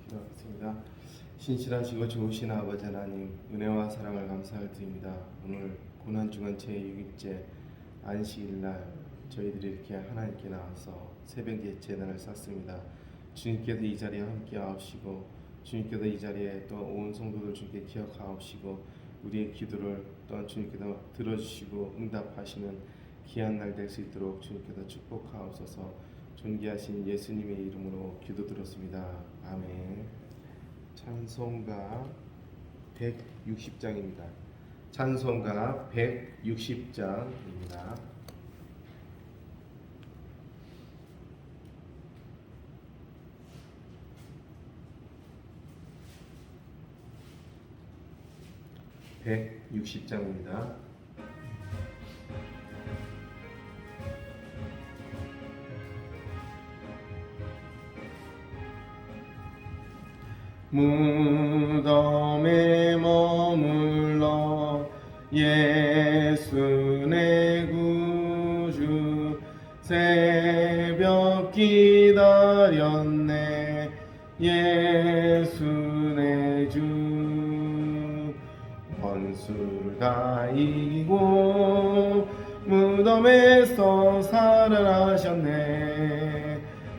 기도하겠습니다. 신실하시고 좋으신 아버지 하나님, 은혜와 사랑을 감사를 드립니다. 오늘 고난주간 제6일째 안식일날 저희들이 이렇게 하나님께 나와서 새벽에 제단을 쌓습니다. 주님께서 이 자리에 함께 하옵시고, 주님께서 이 자리에 또 온 성도들 주께 기억하옵시고, 우리의 기도를 또한 주님께서 들어주시고 응답하시는 귀한 날 될 수 있도록 주님께서 축복하옵소서. 존귀하신 예수님의 이름으로 기도드렸습니다. 아멘. 찬송가 160장입니다. 찬송가 160장입니다. (160장입니다) 무덤에 머물러 예수 내 구주 새벽 기다렸네 예수 내 주 원수를 다 이기고 무덤에서 살아나셨네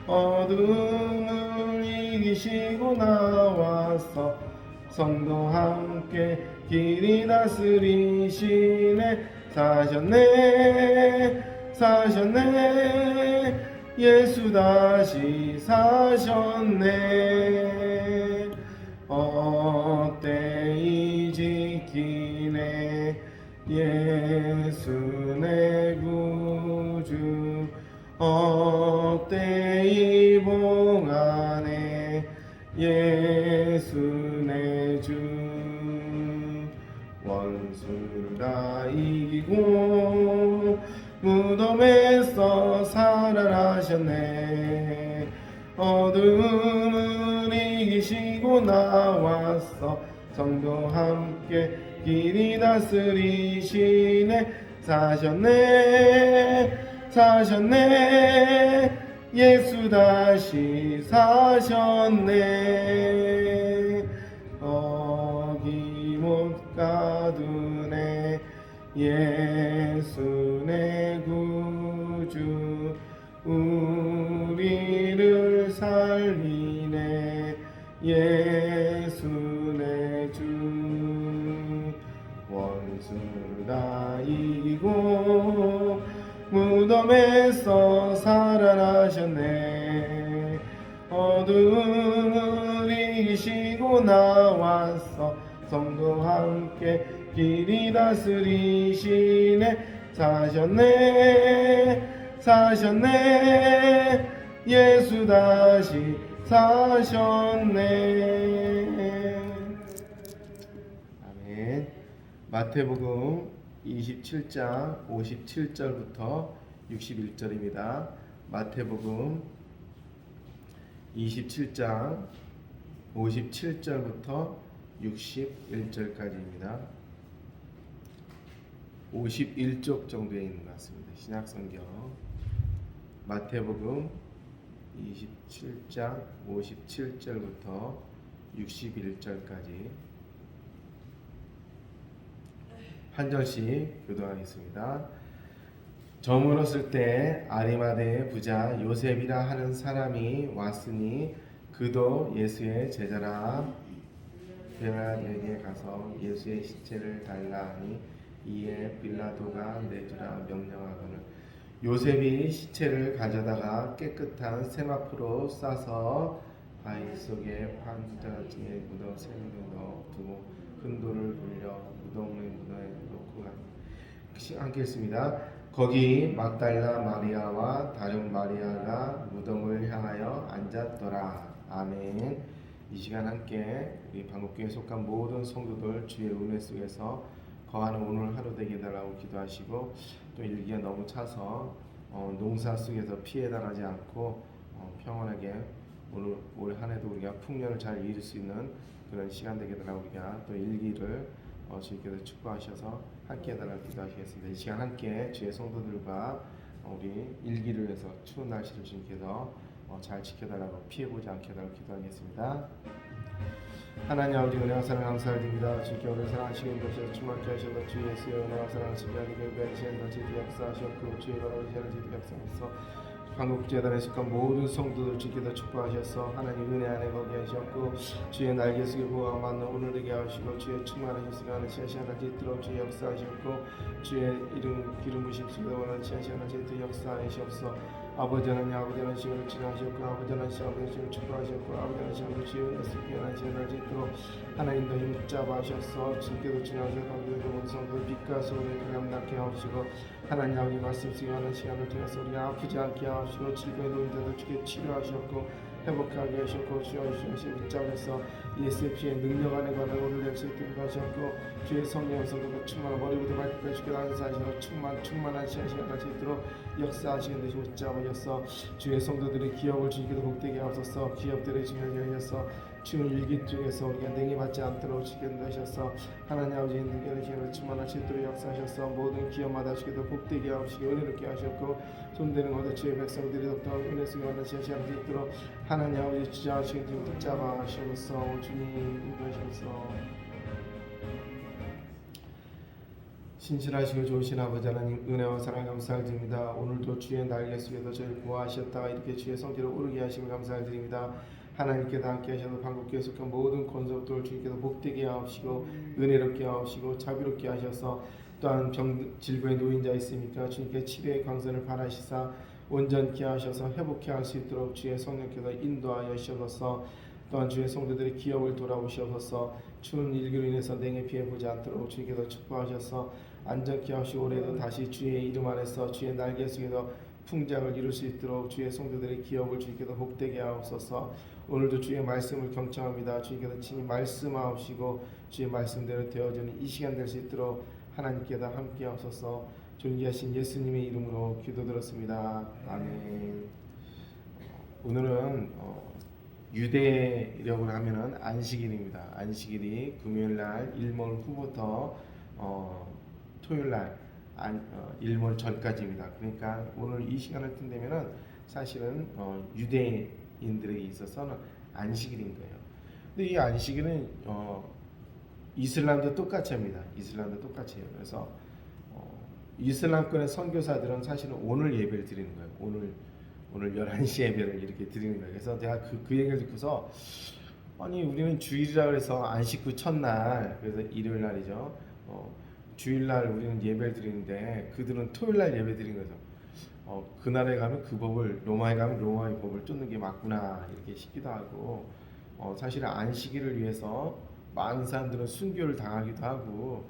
어둠을 이기시고 나와서 성도 함께 길이 다스리시네 사셨네 예수 다시 사셨네 어때이 지키네 예수 내 구주 어때이 봉하네 예수 내 주 원수를 다 이기고 무덤에서 살아나셨네 어둠을 이기시고 나와서 성도 함께 길이 다스리시네 사셨네 예수 다시 사셨네 어김못 가두네 예수 내 구주 우리를 살리네 예수 내 주 원수를 다 이기고 무덤에서 살아나셨네 어둠을 이기시고 나와서 성도 함께 길이 다스리시네 사셨네 예수 다시 사셨네 아멘. 마태복음 27장 57절부터 61절입니다. 마태복음 27장 57절부터 61절까지입니다. 51쪽 정도에 있는 것 같습니다. 신약성경 마태복음 27장 57절부터 61절까지 한 절씩 교도하겠습니다. 저물었을 때 아리마대의 부자 요셉이라 하는 사람이 왔으니 그도 예수의 제자라. 빌라도에게 가서 예수의 시체를 달라 하니 이에 빌라도가 내주라 명령하거늘 요셉이 시체를 가져다가 깨끗한 세마포로 싸서 바위 속에 판자지에 묻어 생을 넣어두고 큰 돌을 돌려 무덤의 문화에 놓고 함께 했습니다. 거기 막달라 마리아와 다른 마리아가 무덤을 향하여 앉았더라. 아멘. 이 시간 함께 우리 방국교회에 속한 모든 성도들 주의 은혜 속에서 거하는 오늘 하루 되게 달라고 기도하시고 또 일기가 너무 차서 농사 속에서 피해 당하지 않고 평온하게 오늘 올 한해도 우리가 풍년을 잘 이룰 수 있는 그런 시간 되게 달라고 우리가 또 일기를 주님께서 축복하셔서 함께 해달라고 기도하시겠습니다. 이 시간 함께 주의 성도들과 우리 일기를 위해서 추운 날씨를 주님께서 잘 지켜달라고 피해보지 않게 해달라고 기도하겠습니다. 하나님 아버지 은혜와 사랑 감사드립니다. 주께 오늘 사랑하시는 것에 충만케 하셔서 주 예수의 은혜와 사랑 지배하는 교회 시간과 제도 역사하셨고 주의 바로 시간을 제도 역사하셔서 한국재단에 속한 모든 성도들 주께서 축복하셔서 하나님 은혜 안에 거기 하셨고 주의 날개 속에 보호가 맞는 오늘 되게 하시고 주의 충만한 예수가 하는 시간까지 있도록 주의 역사하셨고 주의 이름 기름 부심 속에 원하는 시간까지 있도록 역사하셨어. 아버지 하나님 아버지 하나님 시간을 지나셨고 아버지 하나님 시간을 축복하셨고 아버지 하나님 시간을 주의 은혜를 피하는 시간까지 있도록 하나님도 힘잡아셔서 주께도 지나셔서 관계되는 모든 성도들 빛과 소리를 감당케 하시고 하나님 아버지 말씀 수행하는 시간을 통해서 우리가 아프지 않게 하시고 질병에 놓인 자들 주께 치료하셨고 회복하게 하셨고 주여 주신 붙잡아서 예수의 피의 능력 안에 관한 오늘 역시 들어가셨고 주의 성령에서도 충만한 머리부터 발끝까지 주께 안사하시고 충만한 시간까지 있도록 역사하시는 듯이 붙잡으셔서 주의 성도들의 기업을 주기도 복되게 하소서. 기업들의 지명에 하셔서 주의 일기 중에서 우리가 냉이 받지 않도록 지키게 하셔서 하나님 아버지의 능력의 힘을 충만하시 도록 역사하셔서 모든 기업마다 주기도 복되게 하시고 은혜롭게 하셨고 손대는 것도 주의 백성들이 더욱더 은혜 속에 만나 시험할 수 있도록 하나님 아버지 주장하시는 주 붙잡아 하셔서 주님 인도하셔서 신실하시고 좋으신 아버지 하나님 은혜와 사랑 감사를 드립니다. 오늘도 주의 날개 속에서 저희를 구하셨다가 이렇게 주의 성기를 오르게 하시면 감사를 드립니다. 하나님께서 함께 하셔서 한국교회 속한 모든 권속들 주께서 복되게 하옵시고 은혜롭게 하옵시고 자비롭게 하셔서 또한 질병에 놓인 자 있습니까? 주님께 치료의 광선을 바라시사 온전케 하셔서 회복케 할 수 있도록 주의 성령께서 인도하여 주셔서 또한 주의 성도들의 기업을 돌아오셔서 추운 일기로 인해서 냉해 피해 보지 않도록 주께서 축복하셔서 안전케 하시고 올해도 다시 주의 이름 안에서 주의 날개 속에서 풍작을 이룰 수 있도록 주의 성도들의 기업을 주께서 복되게 하옵소서. 오늘도 주의 말씀을 경청합니다. 주께서 친히 말씀하옵시고 주의 말씀대로 되어지는 이 시간 될 수 있도록 하나님께서 함께 하옵소서. 존귀하신 예수님의 이름으로 기도드렸습니다. 아멘. 오늘은 유대력으로 하면은 안식일입니다. 안식일이 금요일날 일몰 후부터 토요일날 일몰 전까지입니다. 그러니까 오늘 이 시간을 튼다면은 사실은 유대인들에게 있어서는 안식일인 거예요. 근데 이 안식일은 이슬람도 똑같이 합니다. 이슬람도 똑같이 해요. 그래서 이슬람권의 선교사들은 사실은 오늘 예배를 드리는 거예요. 오늘 11시 예배를 이렇게 드리는 거예요. 그래서 제가 그 얘기를 듣고서 아니 우리는 주일이라 그래서 안식구 첫날 그래서 일요일 날이죠. 주일날 우리는 예배를 드리는데 그들은 토요일날 예배 드리는 거죠. 그날에 가면 그 법을 로마에 가면 로마의 법을 쫓는 게 맞구나 이렇게 싶기도 하고 사실 안식일을 위해서 많은 사람들은 순교를 당하기도 하고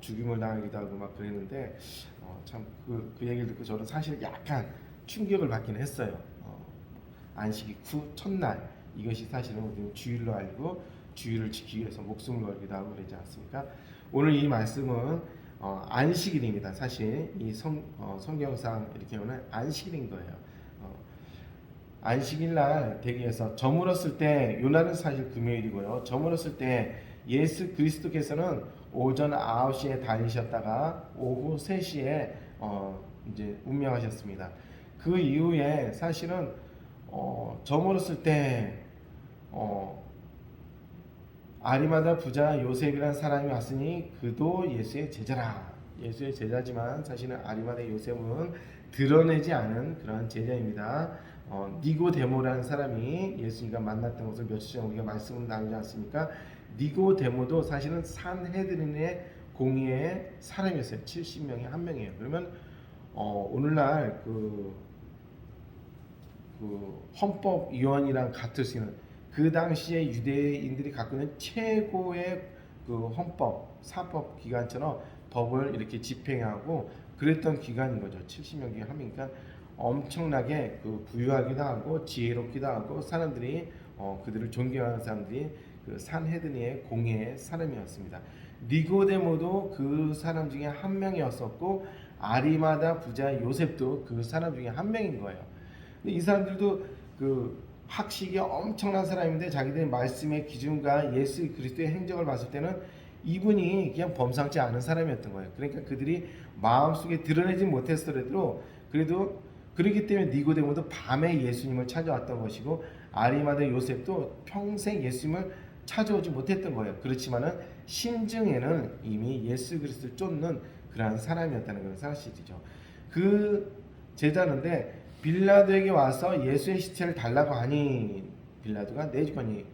죽임을 당하기도 하고 막 그랬는데 참 그 얘기를 듣고 저는 사실 약간 충격을 받긴 했어요. 안식일 후 첫날 이것이 사실은 우리는 주일로 알고 주일을 지키기 위해서 목숨을 걸기도 하고 그러지 않습니까? 오늘 이 말씀은 안식일입니다. 사실 이 성경상 이렇게 보면 안식일인 거예요. 안식일 날 대기에서 저물었을 때 요날은 사실 금요일이고요. 저물었을 때 예수 그리스도께서는 오전 9시에 다니셨다가 오후 3시에 이제 운명하셨습니다. 그 이후에 사실은 저물었을 때 아리마다 부자 요셉이라는 사람이 왔으니 그도 예수의 제자라. 예수의 제자지만 사실은 아리마다 요셉은 드러내지 않은 그런 제자입니다. 니고데모라는 사람이 예수님과 만났던 것을 며칠 전에 우리가 말씀을 나누지 않습니까? 니고데모도 사실은 산헤드린의 공의의 사람이었어요. 70명의 한 명이에요. 그러면 오늘날 그 헌법위원이랑 같을 수 있는 그 당시에 유대인들이 갖고 있는 최고의 그 헌법, 사법 기관처럼 법을 이렇게 집행하고 그랬던 기관인 거죠. 70명 중에 한 명이니까 엄청나게 그 부유하기도 하고 지혜롭기도 하고 사람들이 그들을 존경하는 사람들이 그 산헤드니의 공회의 사람이었습니다. 니고데모도 그 사람 중에 한 명이었었고 아리마다 부자 요셉도 그 사람 중에 한 명인 거예요. 근데 이 사람들도 그 학식이 엄청난 사람인데 자기들의 말씀의 기준과 예수 그리스도의 행적을 봤을 때는 이분이 그냥 범상치 않은 사람이었던 거예요. 그러니까 그들이 마음속에 드러내지 못했더라도 그래도 그렇기 때문에 니고데모도 밤에 예수님을 찾아왔던 것이고 아리마다 요셉도 평생 예수님을 찾아오지 못했던 거예요. 그렇지만은 심증에는 이미 예수 그리스도를 쫓는 그러한 사람이었다는 건 사실이죠. 그 제자인데 빌라도에게 와서 예수의 시체를 달라고 하니 빌라도가 내주거니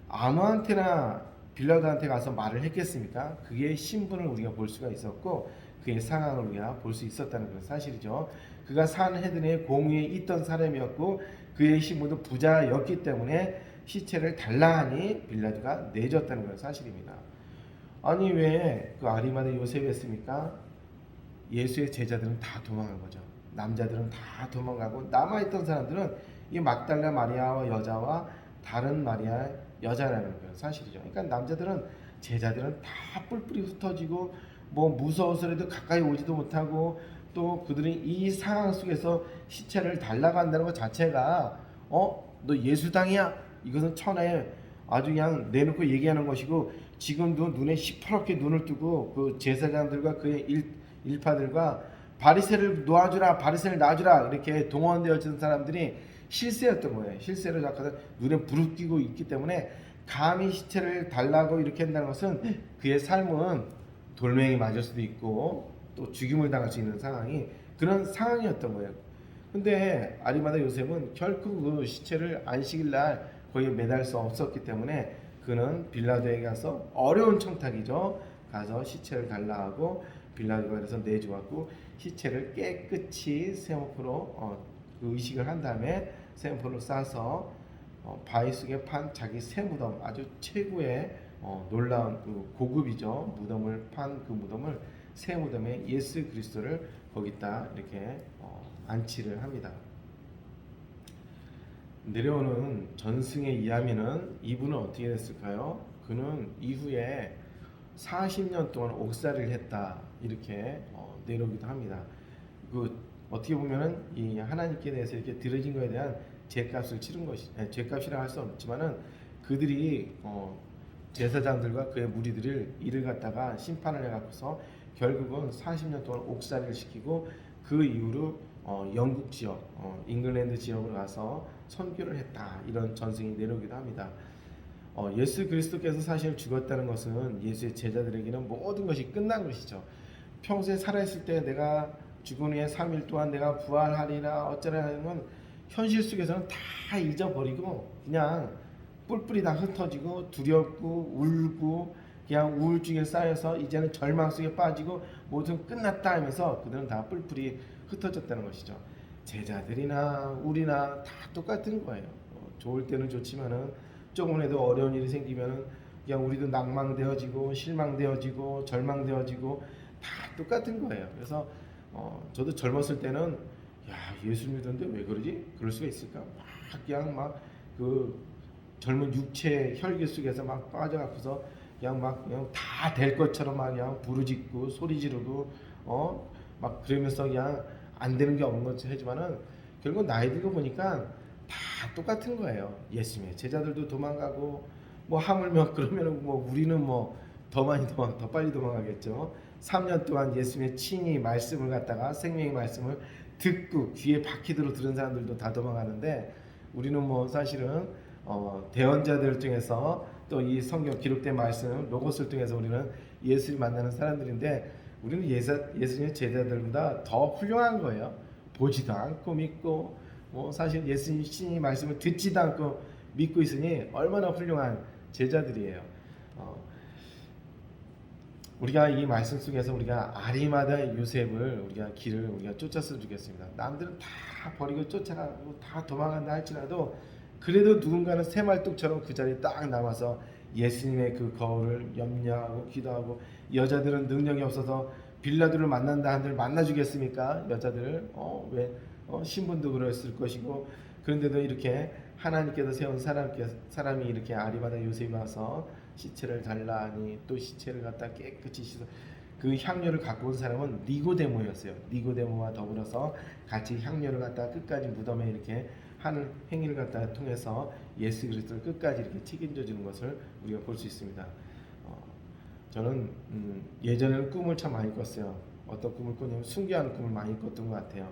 아무한테나 빌라도한테 가서 말을 했겠습니까? 그의 신분을 우리가 볼 수가 있었고 그의 상황을 우리가 볼 수 있었다는 건 사실이죠. 그가 산헤드린의 공위에 있던 사람이었고 그의 신분도 부자였기 때문에 시체를 달라 하니 빌라도가 내줬다는 건 사실입니다. 아니 왜 그 아리마대 요셉이 했습니까? 예수의 제자들은 다 도망간 거죠. 남자들은 다 도망가고 남아있던 사람들은 이 막달라 마리아와 여자와 다른 마리아 여자라는 건 사실이죠. 그러니까 남자들은 제자들은 다 뿔뿔이 흩어지고 뭐 무서워서라도 가까이 오지도 못하고 또 그들이 이 상황 속에서 시체를 달라고 한다는 것 자체가 너 예수당이야? 이것은 천하에 아주 그냥 내놓고 얘기하는 것이고 지금도 눈에 시퍼렇게 눈을 뜨고 그 제사장들과 그의 일파들과 바리새를 놓아주라 바리새를 놔주라 이렇게 동원되어진 사람들이 실세였던 거예요. 실세로 작가서 눈에 불을 끼고 있기 때문에 감히 시체를 달라고 이렇게 한다는 것은 그의 삶은 돌멩이 맞을 수도 있고 또 죽임을 당할 수 있는 상황이 그런 상황이었던 거예요. 근데 아리마다 요셉은 결코 그 시체를 안식일 날 거기에 매달 수 없었기 때문에 그는 빌라도에게 가서 어려운 청탁이죠. 가서 시체를 달라 하고 빌라도가 그래서 내주었고 시체를 깨끗이 세모포로 그 의식을 한 다음에 세모포로 싸서 바위 속에 판 자기 새 무덤 아주 최고의 놀라운 그 고급이죠. 무덤을 판 그 무덤을 새 무덤에 예수 그리스도를 거기다 이렇게 안치를 합니다. 내려오는 전승에 의하면은 이분은 어떻게 됐을까요? 그는 이후에 40년 동안 옥살이를 했다 이렇게 내려오기도 합니다. 그 어떻게 보면은 이 하나님께 대해서 이렇게 들어진 것에 대한 죄값을 치른 것이 죄값이라 할 수 없지만은 그들이 제사장들과 그의 무리들을 이를 갖다가 심판을 해갖고서 결국은 40년 동안 옥살이를 시키고 그 이후로 영국 지역, 잉글랜드 지역으로 가서 선교를 했다 이런 전승이 내려오기도 합니다. 예수 그리스도께서 사실 죽었다는 것은 예수의 제자들에게는 모든 것이 끝난 것이죠. 평소에 살아있을 때 내가 죽은 후에 3일 동안 내가 부활하리라 어쩌라는 건 현실 속에서는 다 잊어버리고 그냥 뿔뿔이 다 흩어지고 두렵고 울고 그냥 우울증에 쌓여서 이제는 절망 속에 빠지고 모든 끝났다 하면서 그들은 다 뿔뿔이 흩어졌다는 것이죠. 제자들이나 우리나 다 똑같은 거예요. 좋을 때는 좋지만은 조금이라도 어려운 일이 생기면은 그냥 우리도 낭망되어지고 실망되어지고 절망되어지고 다 똑같은 거예요. 그래서 저도 젊었을 때는 야 예수 믿었는데 왜 그러지? 그럴 수가 있을까? 막 그냥 막 그 젊은 육체 혈기 속에서 막 빠져갖고서 그냥 다 될 것처럼 막 그냥 부르짖고 소리 지르고 막 그러면서 그냥 안 되는 게 없는 것처럼 하지만은 결국 나이 들고 보니까 다 똑같은 거예요. 예수님의 제자들도 도망가고 뭐 하물며 그러면은 뭐 우리는 뭐 더 빨리 도망가겠죠. 3년 동안 예수님의 친히 말씀을 갖다가 생명의 말씀을 듣고 귀에 박히도록 들은 사람들도 다 도망가는데 우리는 뭐 사실은 대언자들 중에서 또 이 성경 기록된 말씀 로고스를 통해서 우리는 예수를 만나는 사람들인데 우리는 예수님의 제자들보다 더 훌륭한 거예요. 보지도 않고 믿고 뭐 사실 예수님 신이 말씀을 듣지도 않고 믿고 있으니 얼마나 훌륭한 제자들이에요. 우리가 이 말씀 속에서 우리가 아리마다 요셉을 우리가 길을 우리가 쫓았으면 좋겠습니다. 남들은 다 버리고 쫓아가고 다 도망간다 할지라도 그래도 누군가는 새말뚝처럼 그 자리에 딱 남아서 예수님의 그 거울을 염려하고 기도하고 여자들은 능력이 없어서 빌라도를 만난다 한들 만나주겠습니까? 여자들 왜 신분도 그랬을 것이고 그런데도 이렇게 하나님께서 세운 사람이 이렇게 아리마다 요셉이 와서 시체를 달라 하니 또 시체를 갖다 깨끗이 씻어 그 향료를 갖고 온 사람은 니고데모였어요. 니고데모와 더불어서 같이 향료를 갖다 끝까지 무덤에 이렇게 하는 행위를 갖다 통해서 예수 그리스도를 끝까지 이렇게 책임져 주는 것을 우리가 볼 수 있습니다. 저는 예전에는 꿈을 참 많이 꿨어요. 어떤 꿈을 꿨냐면 순교하는 꿈을 많이 꿨던 것 같아요.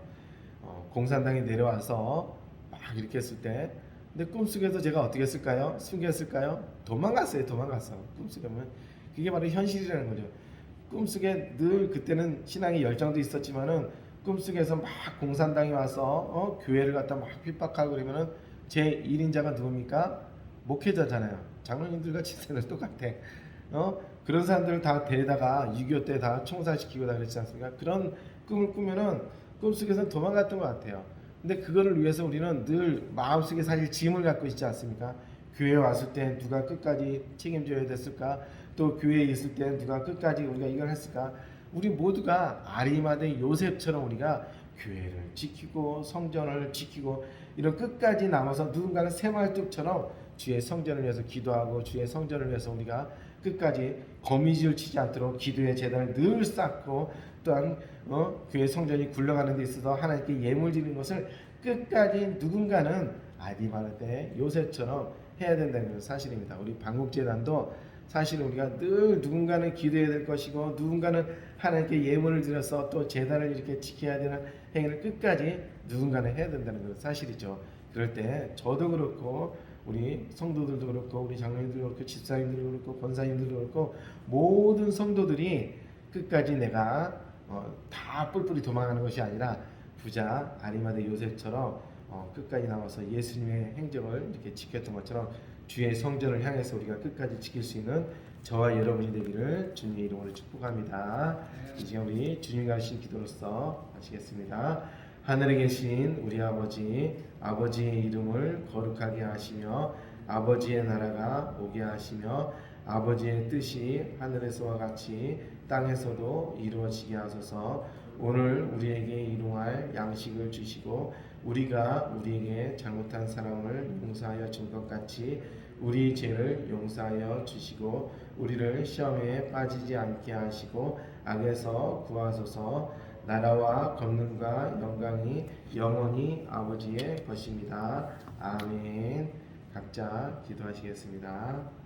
공산당이 내려와서 막 이렇게 했을 때 근데 꿈속에서 제가 어떻게 했을까요? 숨겼을까요? 도망갔어요. 도망갔어. 꿈속에 보면 그게 바로 현실이라는 거죠. 꿈속에 늘 그때는 신앙의 열정도 있었지만은 꿈속에서 막 공산당이 와서 교회를 갖다 막 핍박하고 그러면은 제 1인자가 누굽니까? 목회자잖아요. 장로님들 같이 생각 똑같아. 그런 사람들을 다 데려다가 6.25 때 다 총살시키고 다 그랬지 않습니까? 그런 꿈을 꾸면은 꿈속에서 도망갔던 것 같아요. 근데 그거를 위해서 우리는 늘 마음속에 사실 짐을 갖고 있지 않습니까? 교회에 왔을 때 누가 끝까지 책임져야 됐을까? 또 교회에 있을 때 누가 끝까지 우리가 이걸 했을까? 우리 모두가 아리마대 요셉처럼 우리가 교회를 지키고 성전을 지키고 이런 끝까지 남아서 누군가는 새말뚝처럼 주의 성전을 위해서 기도하고 주의 성전을 위해서 우리가 끝까지 거미줄 치지 않도록 기도의 재단을 늘 쌓고 또한 교회 성전이 굴러가는 데 있어서 하나님께 예물 드리는 것을 끝까지 누군가는 아리마대 요셉처럼 해야 된다는 사실입니다. 우리 방국재단도 사실 우리가 늘 누군가는 기도해야 될 것이고 누군가는 하나님께 예물을 드려서 또 재단을 이렇게 지켜야 되는 행위를 끝까지 누군가는 해야 된다는 건 사실이죠. 그럴 때 저도 그렇고 우리 성도들도 그렇고 우리 장로님들도 그렇고 집사님들도 그렇고 권사님들도 그렇고 모든 성도들이 끝까지 내가 다 뿔뿔이 도망가는 것이 아니라 부자 아리마대 요셉처럼 끝까지 나와서 예수님의 행적을 이렇게 지켰던 것처럼 주의 성전을 향해서 우리가 끝까지 지킬 수 있는 저와 여러분이 되기를 주님의 이름으로 축복합니다. 이제 우리 주님과 하신 기도로서 마치겠습니다. 하늘에 계신 우리 아버지, 아버지의 이름을 거룩하게 하시며 아버지의 나라가 오게 하시며 아버지의 뜻이 하늘에서와 같이 땅에서도 이루어지게 하소서. 오늘 우리에게 일용할 양식을 주시고 우리가 우리에게 잘못한 사람을 용서하여 준 것 같이 우리 죄를 용서하여 주시고 우리를 시험에 빠지지 않게 하시고 악에서 구하소서. 나라와 권능과 영광이 영원히 아버지의 것입니다. 아멘. 각자 기도하시겠습니다.